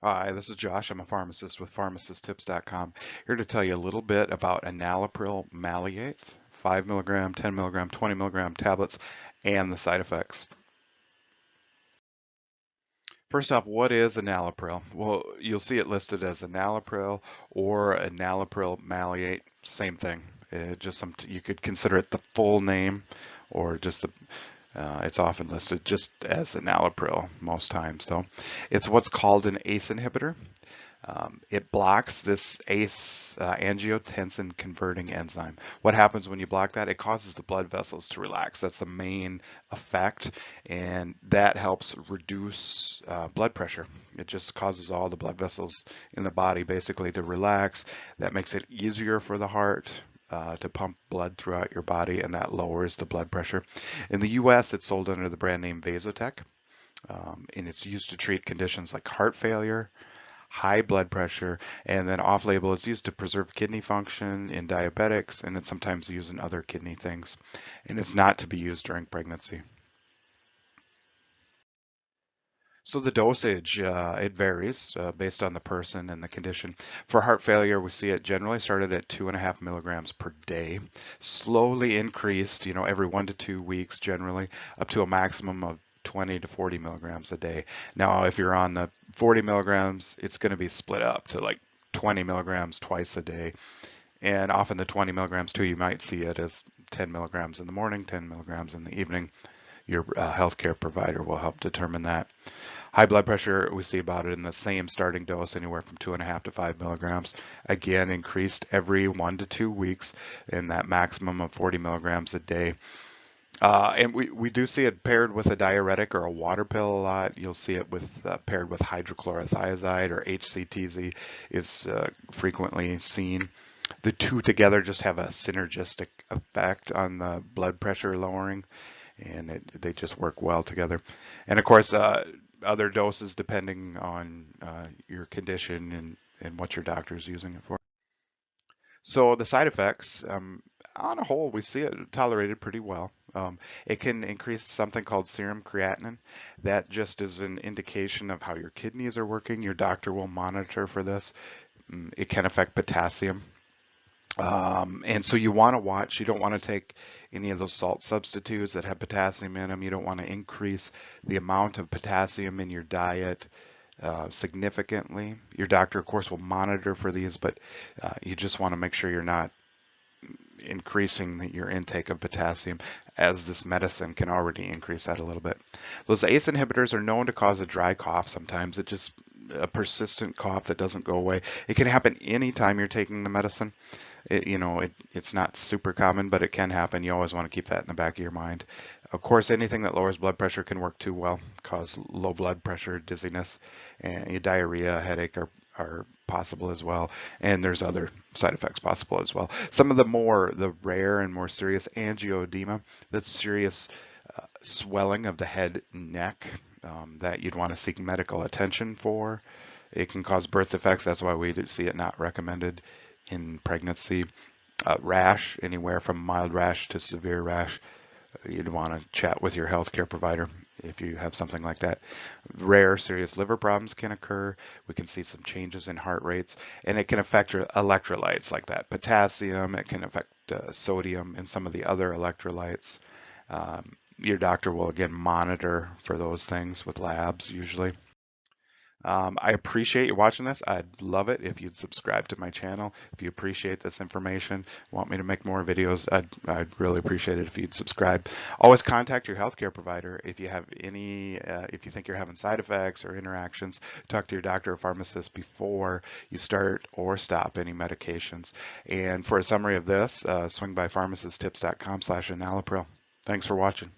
Hi, this is Josh. I'm a pharmacist with pharmacisttips.com. Here to tell you a little bit about Enalapril Maleate, 5 milligram, 10 milligram, 20 milligram tablets, and the side effects. First off, what is enalapril? Well, you'll see it listed as enalapril or enalapril maleate, same thing. Just you could consider it the full name, or just the it's often listed just as enalapril most times. So it's what's called an ACE inhibitor. It blocks this ACE angiotensin converting enzyme. What happens when you block that? It causes the blood vessels to relax. That's the main effect, and that helps reduce blood pressure. It just causes all the blood vessels in the body basically to relax. That makes it easier for the heart to pump blood throughout your body, and that lowers the blood pressure. In the US, it's sold under the brand name Vasotec, and it's used to treat conditions like heart failure, high blood pressure, and then off-label it's used to preserve kidney function in diabetics, and it's sometimes used in other kidney things, and it's not to be used during pregnancy. So the dosage, it varies based on the person and the condition. For heart failure, we see it generally started at 2.5 milligrams per day, slowly increased, every 1 to 2 weeks generally, up to a maximum of 20 to 40 milligrams a day. Now, if you're on the 40 milligrams, it's going to be split up to like 20 milligrams twice a day. And often the 20 milligrams too, you might see it as 10 milligrams in the morning, 10 milligrams in the evening. Your healthcare provider will help determine that. High blood pressure, we see about it in the same starting dose, anywhere from 2.5 to 5 milligrams. Again, increased every 1 to 2 weeks in that maximum of 40 milligrams a day. And we do see it paired with a diuretic or a water pill a lot. You'll see it with paired with hydrochlorothiazide, or HCTZ is frequently seen. The two together just have a synergistic effect on the blood pressure lowering, and they just work well together. And of course, other doses depending on your condition and what your doctor is using it for. So the side effects, on a whole, we see it tolerated pretty well. It can increase something called serum creatinine. That just is an indication of how your kidneys are working. Your doctor will monitor for this. It can affect potassium. And so you want to watch, you don't want to take any of those salt substitutes that have potassium in them. You don't want to increase the amount of potassium in your diet significantly. Your doctor, of course, will monitor for these, but you just want to make sure you're not increasing your intake of potassium, as this medicine can already increase that a little bit. Those ACE inhibitors are known to cause a dry cough sometimes. It just a persistent cough that doesn't go away. It can happen anytime you're taking the medicine. It's not super common, but it can happen. You always want to keep that in the back of your mind. Of course, anything that lowers blood pressure can work too well, cause low blood pressure, dizziness, and diarrhea, headache are possible as well. And there's other side effects possible as well. Some of the rare and more serious angioedema, that's serious swelling of the head and neck that you'd want to seek medical attention for. It can cause birth defects. That's why we see it not recommended in pregnancy. Rash, anywhere from mild rash to severe rash. You'd want to chat with your healthcare provider if you have something like that. Rare serious liver problems can occur. We can see some changes in heart rates, and it can affect your electrolytes like that. Potassium, it can affect sodium and some of the other electrolytes. Your doctor will again monitor for those things with labs usually. I appreciate you watching this. I'd love it if you'd subscribe to my channel. If you appreciate this information, want me to make more videos, I'd really appreciate it if you'd subscribe. Always contact your healthcare provider if you have if you think you're having side effects or interactions. Talk to your doctor or pharmacist before you start or stop any medications. And for a summary of this, swing by pharmacisttips.com/enalapril. Thanks for watching.